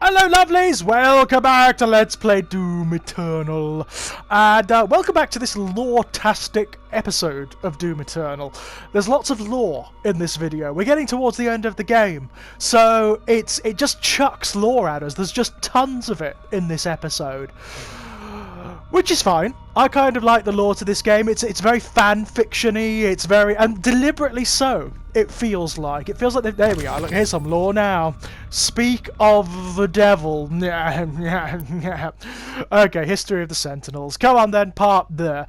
Hello lovelies, welcome back to Let's Play Doom Eternal. And welcome back to this lore-tastic episode of Doom Eternal. There's lots of lore in this video. We're getting towards the end of the game. So it just chucks lore at us. There's just tons of it in this episode. Which is fine. I kind of like the lore to this game. It's very fan-fiction-y, it's very... and deliberately so, it feels like. It feels like... there we are, look, here's some lore now. Speak of the devil. Okay, history of the Sentinels. Come on then, part there.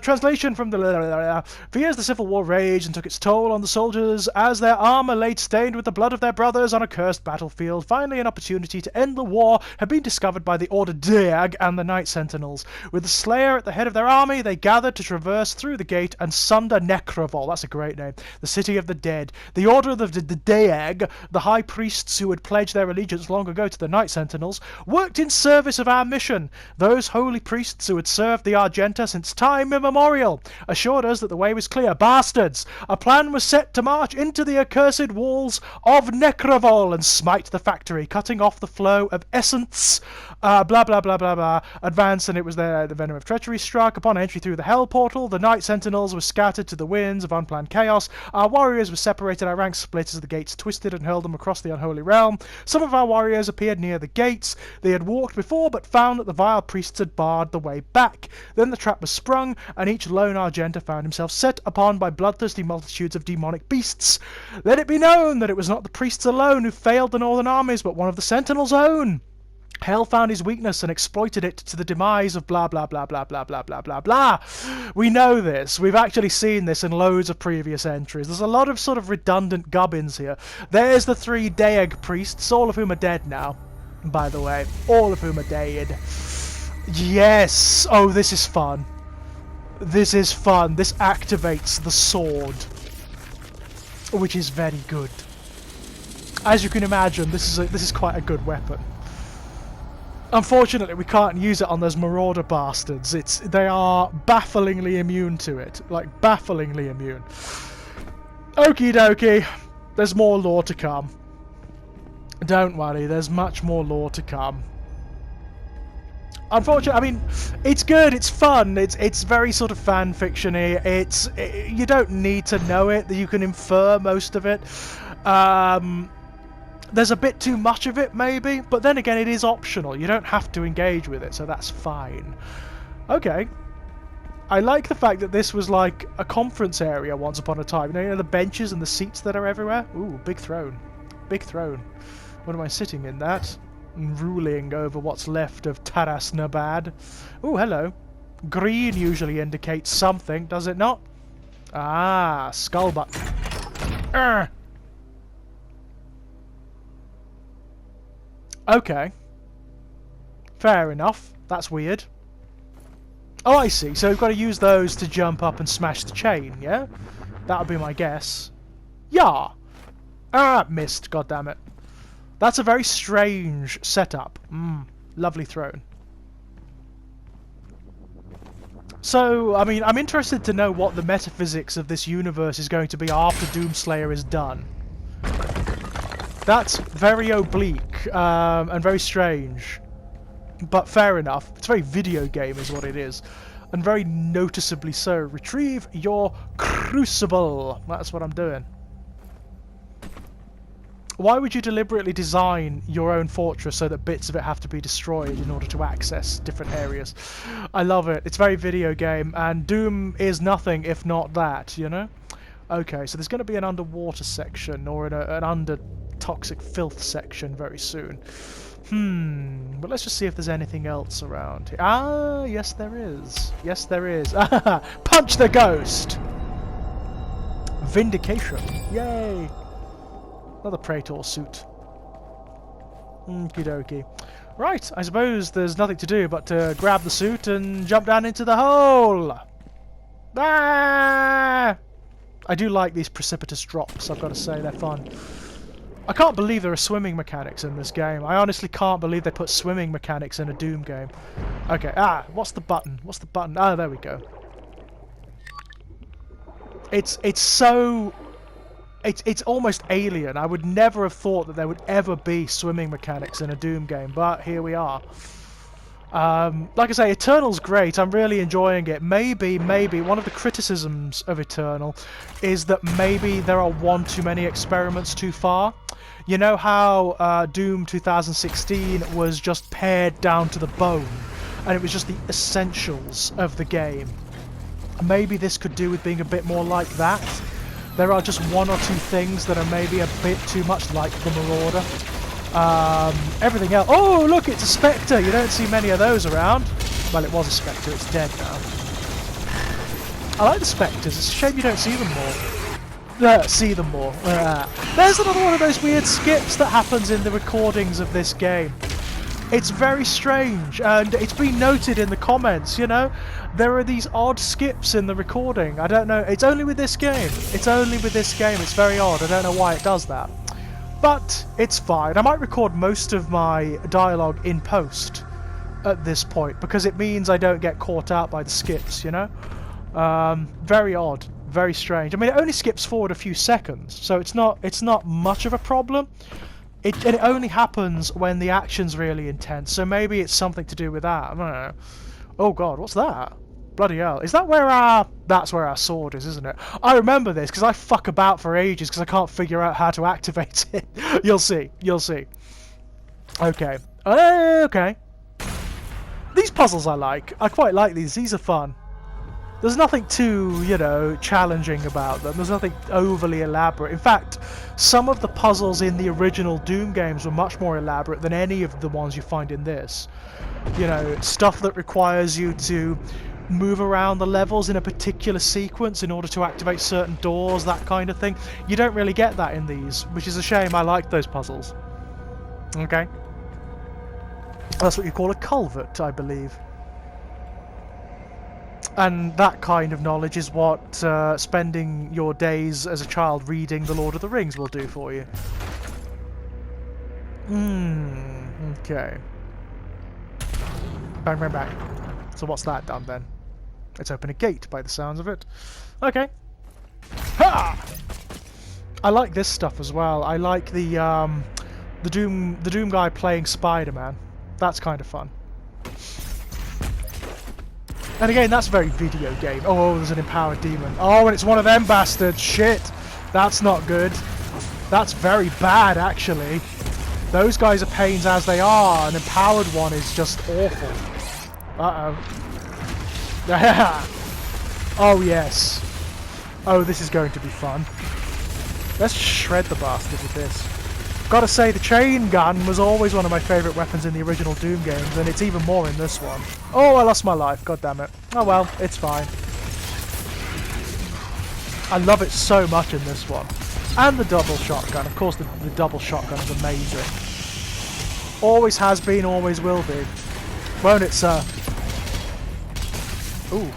Translation from the... For years the Civil War raged and took its toll on the soldiers as their armour laid stained with the blood of their brothers on a cursed battlefield. Finally, an opportunity to end the war had been discovered by the Order Deag and the Night Sentinels. With the Slayer at the head of their army, they gathered to traverse through the gate and sunder Necrovol. That's a great name. The city of the dead. The Order of the Deag, the high priests who had pledged their allegiance long ago to the Night Sentinels, worked in service of our mission. Those holy priests who had served the Argenta since time immemorial assured us that the way was clear. Bastards! A plan was set to march into the accursed walls of Necrovol and smite the factory, cutting off the flow of essence. Blah blah blah blah blah. Advance, and it was there the venom of treachery struck. Upon entry through the hell portal, the Night Sentinels were scattered to the winds of unplanned chaos. Our warriors were separated, our ranks split as the gates twisted and hurled them across the unholy realm. Some of our warriors appeared near the gates. They had walked before, but found that the vile priests had barred the way back. Then the trap was sprung, and each lone Argenta found himself set upon by bloodthirsty multitudes of demonic beasts. Let it be known that it was not the priests alone who failed the northern armies, but one of the Sentinels' own. Hell found his weakness and exploited it to the demise of blah blah blah blah blah blah blah blah blah. We know this. We've actually seen this in loads of previous entries. There's a lot of sort of redundant gubbins here. There's the three Deag priests, all of whom are dead now, by the way. All of whom are dead. Yes! Oh, this is fun. This is fun. This activates the sword, which is very good. As you can imagine, this is quite a good weapon. Unfortunately, we can't use it on those marauder bastards. They are bafflingly immune to it. Like, bafflingly immune. Okie dokie. There's more lore to come. Don't worry, there's much more lore to come. Unfortunately, I mean, it's good, it's fun, it's very sort of fan-fiction-y. You don't need to know it, you can infer most of it. There's a bit too much of it, maybe, but then again, it is optional. You don't have to engage with it, so that's fine. Okay. I like the fact that this was like a conference area once upon a time. You know the benches and the seats that are everywhere? Ooh, big throne. Big throne. What am I sitting in that? Ruling over what's left of Taras Nabad. Ooh, hello. Green usually indicates something, does it not? Ah, skull button. Urgh. Okay. Fair enough. That's weird. Oh, I see. So we've got to use those to jump up and smash the chain, yeah? That would be my guess. Yeah. Ah, missed. God damn it. That's a very strange setup. Lovely throne. So, I mean, I'm interested to know what the metaphysics of this universe is going to be after Doomslayer is done. That's very oblique and very strange, but fair enough. It's very video game is what it is, and very noticeably so. Retrieve your crucible. That's what I'm doing. Why would you deliberately design your own fortress so that bits of it have to be destroyed in order to access different areas? I love it. It's very video game, and Doom is nothing if not that, you know? Okay, so there's going to be an underwater section, or an under toxic filth section very soon. But let's just see if there's anything else around here. Ah, yes there is. Yes there is. Punch the ghost! Vindication. Yay! Another Praetor suit. Okie dokie. Right, I suppose there's nothing to do but to grab the suit and jump down into the hole! Ah! I do like these precipitous drops, I've got to say, they're fun. I can't believe there are swimming mechanics in this game. I honestly can't believe they put swimming mechanics in a Doom game. Okay, what's the button? What's the button? Ah, there we go. It's so it's almost alien. I would never have thought that there would ever be swimming mechanics in a Doom game, but here we are. Like I say, Eternal's great. I'm really enjoying it. Maybe one of the criticisms of Eternal is that maybe there are one too many experiments too far. You know how Doom 2016 was just pared down to the bone, and it was just the essentials of the game. Maybe this could do with being a bit more like that. There are just one or two things that are maybe a bit too much like the Marauder. Everything else... Oh, look, it's a Spectre! You don't see many of those around. Well, it was a Spectre, it's dead now. I like the Spectres, it's a shame you don't see them more. See them more. There's another one of those weird skips that happens in the recordings of this game. It's very strange, and it's been noted in the comments, you know? There are these odd skips in the recording. I don't know, it's only with this game. It's only with this game, it's very odd. I don't know why it does that. But it's fine. I might record most of my dialogue in post at this point, because it means I don't get caught out by the skips, you know? Very odd, very strange. I mean, it only skips forward a few seconds, so it's not much of a problem. And it only happens when the action's really intense, so maybe it's something to do with that. I don't know. Oh god, what's that? Bloody hell. Is that where our... That's where our sword is, isn't it? I remember this, because I fuck about for ages, because I can't figure out how to activate it. You'll see. You'll see. Okay. Okay. These puzzles I like. I quite like these. These are fun. There's nothing too, you know, challenging about them. There's nothing overly elaborate. In fact, some of the puzzles in the original Doom games were much more elaborate than any of the ones you find in this. You know, stuff that requires you to move around the levels in a particular sequence in order to activate certain doors, that kind of thing. You don't really get that in these, which is a shame. I like those puzzles. Okay. That's what you call a culvert, I believe. And that kind of knowledge is what spending your days as a child reading The Lord of the Rings will do for you. Okay. Bang, bang, bang. So what's that done then? Let's open a gate by the sounds of it. Okay. Ha! I like this stuff as well. I like the Doom guy playing Spider-Man. That's kind of fun. And again, that's very video game. Oh, there's an empowered demon. Oh, and it's one of them bastards. Shit. That's not good. That's very bad, actually. Those guys are pains as they are. An empowered one is just awful. Uh-oh. Oh, yes. Oh, this is going to be fun. Let's shred the bastard with this. Gotta say, the chain gun was always one of my favourite weapons in the original Doom games, and it's even more in this one. Oh, I lost my life, god damn it. Oh well, it's fine. I love it so much in this one. And the double shotgun. Of course, the double shotgun is amazing. Always has been, always will be. Won't it, sir? Ooh.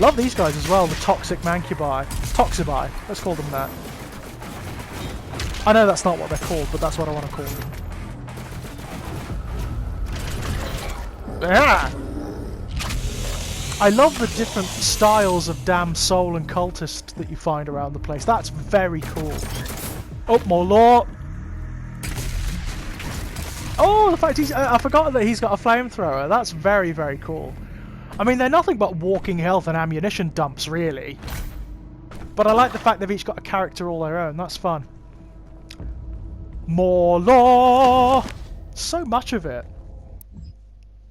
Love these guys as well, the toxic mancubi. Toxibi, let's call them that. I know that's not what they're called, but that's what I want to call them. Ah! I love the different styles of damn soul and cultist that you find around the place. That's very cool. Oh, more law! Oh, the fact I forgot that he's got a flamethrower. That's very, very cool. I mean, they're nothing but walking health and ammunition dumps, really. But I like the fact they've each got a character all their own. That's fun. More law! So much of it.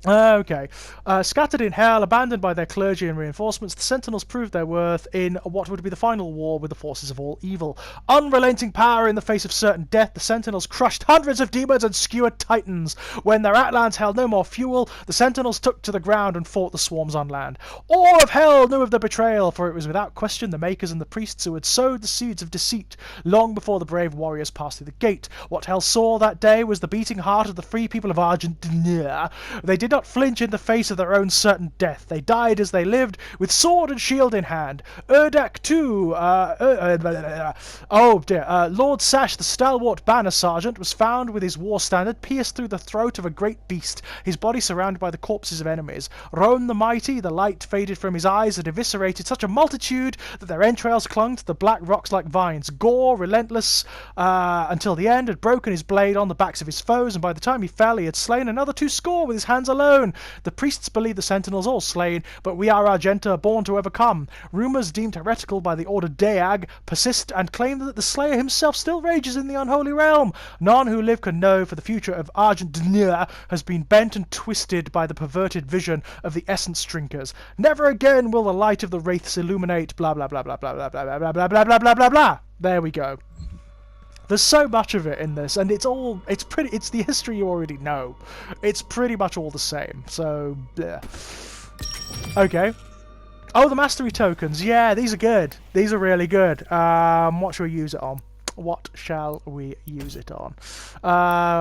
Okay. Scattered in hell, abandoned by their clergy and reinforcements, the Sentinels proved their worth in what would be the final war with the forces of all evil. Unrelenting power in the face of certain death, the Sentinels crushed hundreds of demons and skewered titans. When their Atlands held no more fuel, the Sentinels took to the ground and fought the swarms on land. All of hell knew of the betrayal, for it was without question the makers and the priests who had sowed the seeds of deceit long before the brave warriors passed through the gate. What hell saw that day was the beating heart of the free people of Argentina. They did not flinch in the face of their own certain death. They died as they lived, with sword and shield in hand. Urdak too, oh dear, Lord Sash, the stalwart banner sergeant, was found with his war standard pierced through the throat of a great beast, his body surrounded by the corpses of enemies. Roan the mighty, the light faded from his eyes, had eviscerated such a multitude that their entrails clung to the black rocks like vines. Gore, relentless until the end, had broken his blade on the backs of his foes, and by the time he fell, he had slain another 200 with his hands alone. The priests believe the sentinels all slain, but we are Argenta, born to overcome. Rumours deemed heretical by the order Deag persist and claim that the Slayer himself still rages in the unholy realm. None who live can know, for the future of Argentina has been bent and twisted by the perverted vision of the essence drinkers. Never again will the light of the wraiths illuminate blah blah blah blah blah blah blah blah blah blah blah blah blah blah. There we go. There's so much of it in this, and it's the history you already know. It's pretty much all the same, so, yeah. Okay. Oh, the mastery tokens. Yeah, these are good. These are really good. What shall we use it on? What shall we use it on?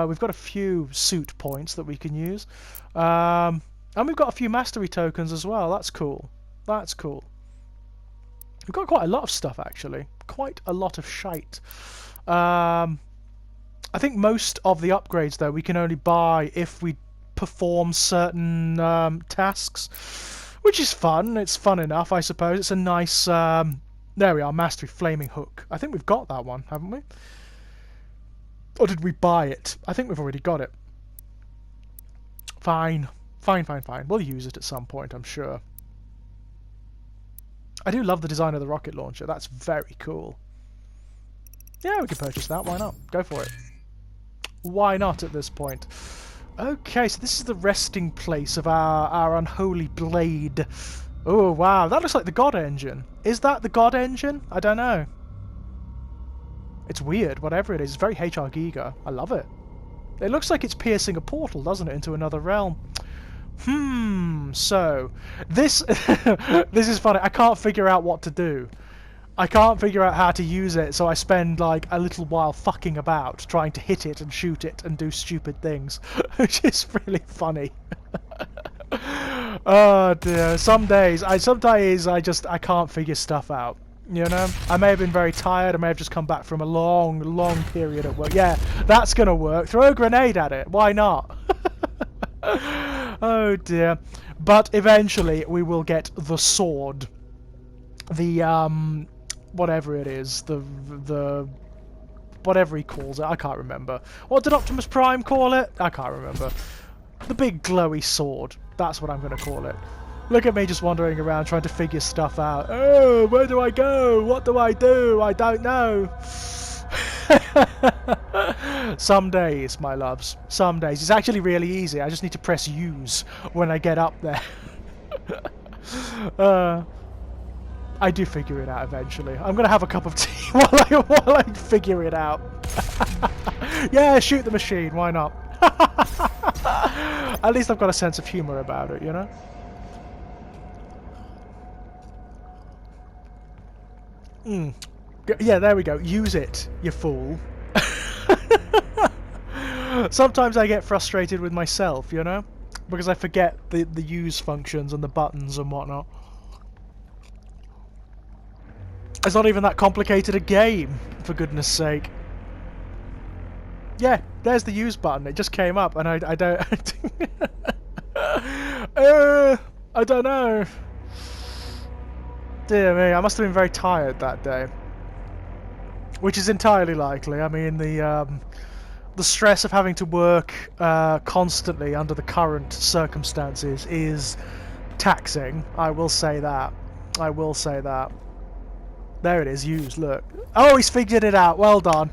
We've got a few suit points that we can use. And we've got a few mastery tokens as well. That's cool. That's cool. We've got quite a lot of stuff, actually. Quite a lot of shite. I think most of the upgrades, though, we can only buy if we perform certain tasks, which is fun. It's fun enough, I suppose. It's a nice... there we are, Mastery Flaming Hook. I think we've got that one, haven't we? Or did we buy it? I think we've already got it. Fine. Fine, fine, fine. We'll use it at some point, I'm sure. I do love the design of the rocket launcher. That's very cool. Yeah, we can purchase that. Why not? Go for it. Why not at this point? Okay, so this is the resting place of our unholy blade. Oh, wow. That looks like the God Engine. Is that the God Engine? I don't know. It's weird, whatever it is. It's very HR Giga. I love it. It looks like it's piercing a portal, doesn't it, into another realm. So this this is funny. I can't figure out what to do. I can't figure out how to use it, so I spend like a little while fucking about trying to hit it and shoot it and do stupid things, which is really funny. Oh dear. Sometimes I can't figure stuff out. You know, I may have been very tired. I may have just come back from a long period at work. Yeah, that's gonna work. Throw a grenade at it. Why not? Oh dear. But eventually we will get the sword. The whatever it is, the whatever he calls it, I can't remember. What did Optimus Prime call it? I can't remember. The big glowy sword. That's what I'm going to call it. Look at me just wandering around trying to figure stuff out. Oh, where do I go? What do I do? I don't know. Some days, my loves. Some days. It's actually really easy. I just need to press use when I get up there. I do figure it out eventually. I'm going to have a cup of tea while I figure it out. Yeah, shoot the machine. Why not? At least I've got a sense of humour about it, you know? Yeah, there we go. Use it, you fool. Sometimes I get frustrated with myself, you know? Because I forget the use functions and the buttons and whatnot. It's not even that complicated a game, for goodness sake. Yeah, there's the use button. It just came up, and I don't... I don't know. Dear me, I must have been very tired that day. Which is entirely likely. I mean, the stress of having to work constantly under the current circumstances is taxing. I will say that. I will say that. There it is, use, look. Oh, he's figured it out. Well done.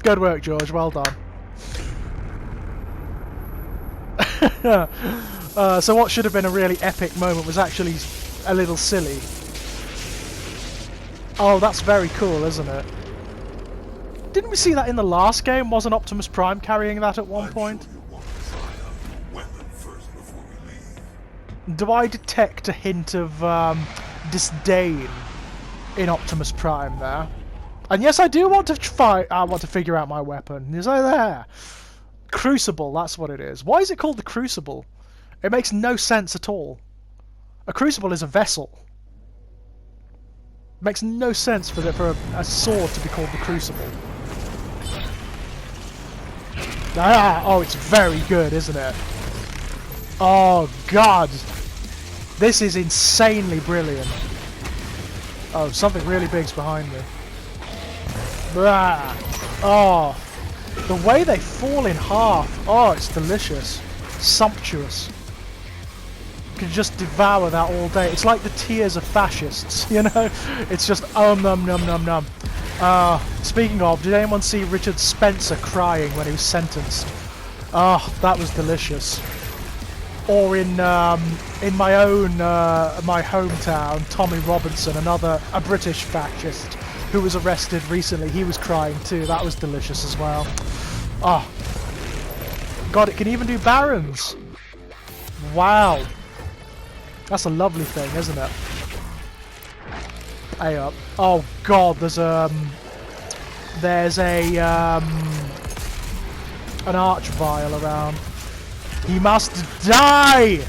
Good work, George. Well done. So what should have been a really epic moment was actually a little silly. Oh, that's very cool, isn't it? Didn't we see that in the last game? Wasn't Optimus Prime carrying that at one point? Do I detect a hint of disdain in Optimus Prime there? And yes, I do want to fight. I want to figure out my weapon. Is I there? Crucible, that's what it is. Why is it called the Crucible? It makes no sense at all. A crucible is a vessel. It makes no sense for a sword to be called the crucible. Ah, oh, it's very good, isn't it? Oh, God. This is insanely brilliant. Oh, something really big's behind me. Blah. Oh, the way they fall in half. Oh, it's delicious. Sumptuous. You can just devour that all day. It's like the tears of fascists, you know? It's just num num num num. Speaking of, did anyone see Richard Spencer crying when he was sentenced? Oh, that was delicious. Or in my own my hometown, Tommy Robinson, a British fascist who was arrested recently. He was crying too. That was delicious as well. Oh, God! It can even do barons. Wow, that's a lovely thing, isn't it? Hey up. Oh God, there's an archvile around. He must die!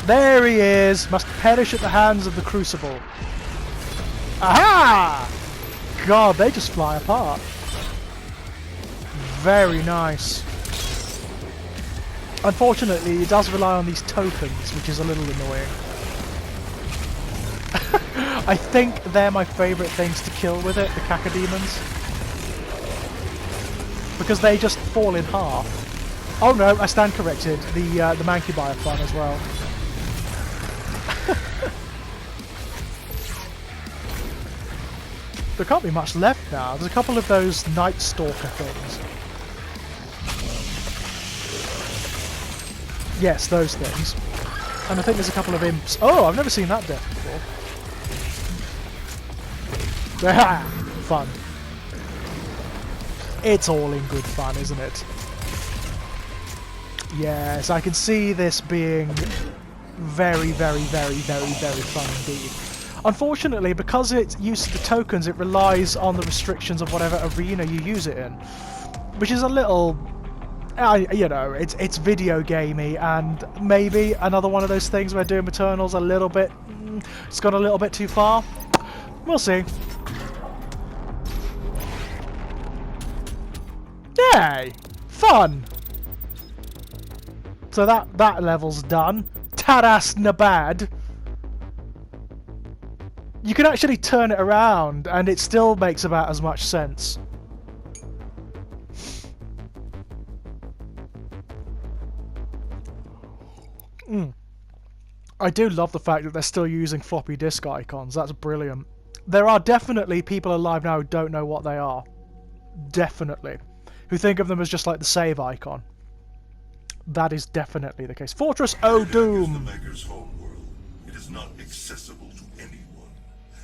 There he is! Must perish at the hands of the crucible. Aha! God, they just fly apart. Very nice. Unfortunately, it does rely on these tokens, which is a little annoying. I think they're my favourite things to kill with it, the cacodemons. Because they just fall in half. Oh no, I stand corrected. The Mankey are fun as well. There can't be much left now. There's a couple of those Night Stalker things. Yes, those things. And I think there's a couple of imps. Oh, I've never seen that death before. Fun. It's all in good fun, isn't it? Yes, I can see this being very, very, very, very, very fun indeed. Unfortunately, because it's used to the tokens, it relies on the restrictions of whatever arena you use it in. Which is a little... you know, it's video gamey, and maybe another one of those things where Doom Eternal's a little bit... it's gone a little bit too far. We'll see. Yay! Fun! So that level's done. Taras Nabad. You can actually turn it around and it still makes about as much sense. I do love the fact that they're still using floppy disk icons. That's brilliant. There are definitely people alive now who don't know what they are. Definitely. Who think of them as just like the save icon. That is definitely the case. Fortress O'Doom! Is the Maker's homeworld. It is not accessible to anyone.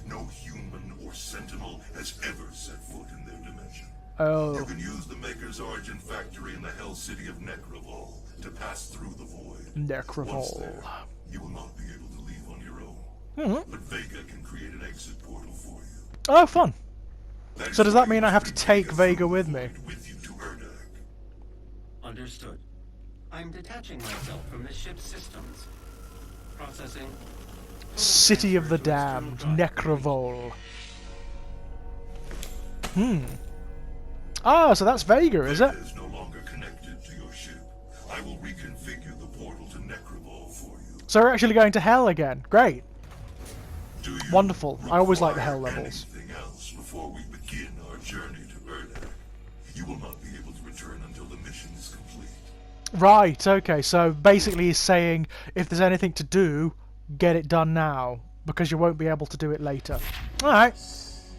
No human or sentinel has ever set foot in their dimension. Oh. You can use the Maker's origin factory in the Hell City of Necrovol to pass through the void. Necrovol. Once there, you will not be able to leave on your own. But Vega can create an exit portal for you. Oh, fun. That So is does that why mean you I have to must take take Vega with me? With you to Urdak. Understood. I'm detaching myself from the ship's systems. Processing. City of the Damned, Necrovol. Ah, so that's Vega, is it? Vega is no longer connected to your ship. I will reconfigure the portal to Necrovol for you. So we're actually going to Hell again. Great. Do you Wonderful. I always like the require Hell levels. anything else before we begin our journey to Urdak? You will not be able to return until the mission is complete. Right, okay, so basically he's saying if there's anything to do, get it done now, because you won't be able to do it later. Alright.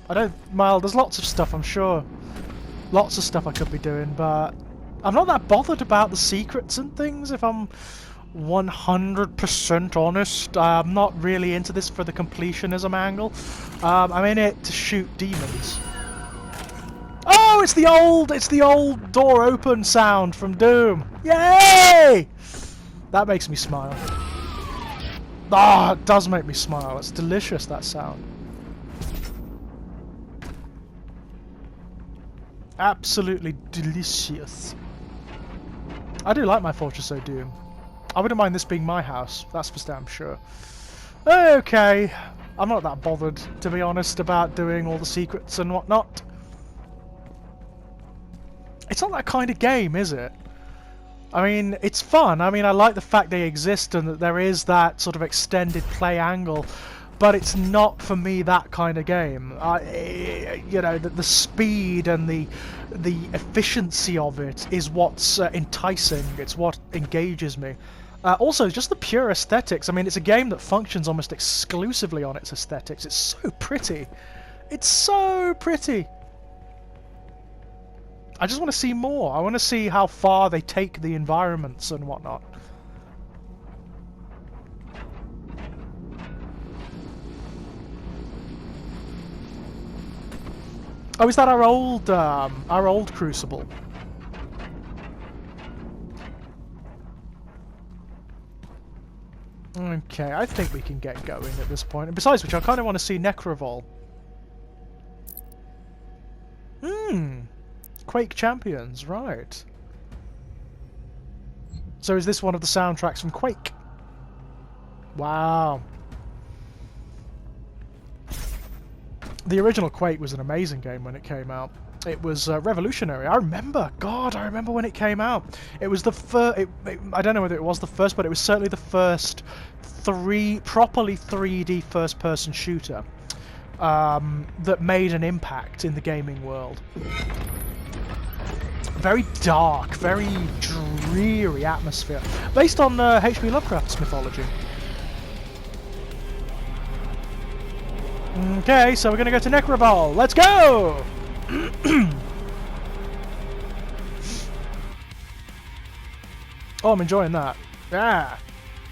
There's lots of stuff, I'm sure. Lots of stuff I could be doing, but I'm not that bothered about the secrets and things, if I'm 100% honest. I'm not really into this for the completionism angle. I'm in it to shoot demons. Oh, it's the old door open sound from Doom. Yay! That makes me smile. Ah, it does make me smile. It's delicious, that sound. Absolutely delicious. I do like my Fortress O'Doom. I wouldn't mind this being my house, that's for damn sure. Okay, I'm not that bothered, to be honest, about doing all the secrets and whatnot. It's not that kind of game, is it? I mean, it's fun. I mean, I like the fact they exist and that there is that sort of extended play angle, but it's not for me that kind of game. You know, the speed and the efficiency of it is what's enticing. It's what engages me. Also, just the pure aesthetics. I mean, it's a game that functions almost exclusively on its aesthetics. It's so pretty. It's so pretty. I just want to see more. I want to see how far they take the environments and whatnot. Oh, is that our old Crucible? Okay, I think we can get going at this point. And besides which, I kind of want to see Necrovol. Quake Champions, right. So is this one of the soundtracks from Quake? Wow. The original Quake was an amazing game when it came out. It was revolutionary. I remember, God, I remember when it came out. It was the first, I don't know whether it was the first, but it was certainly the first properly 3D first-person shooter that made an impact in the gaming world. Very dark, very dreary atmosphere, based on H.P. Lovecraft's mythology. Okay, so we're gonna go to Necrovol. Let's go! Oh, I'm enjoying that. Yeah.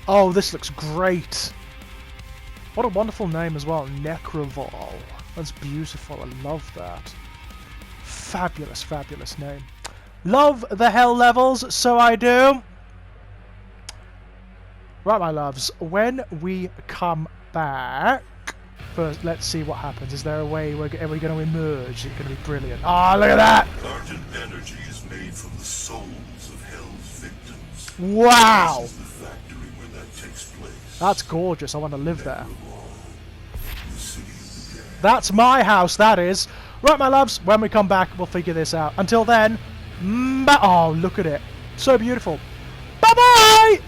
Oh, this looks great. What a wonderful name as well, Necrovol. That's beautiful. I love that. Fabulous, fabulous name. Love the hell levels, so I do. Right, my loves, when we come back, first, let's see what happens. Is there a way are we going to emerge? Is it going to be brilliant? Ah, look at that! Argent energy is made from the souls of Hell's victims. Wow! This is the factory where that takes place. That's gorgeous. I want to live there. The city of the dead. That's my house, that is. Right, my loves, when we come back, we'll figure this out. Until then, oh, look at it. So beautiful. Bye-bye!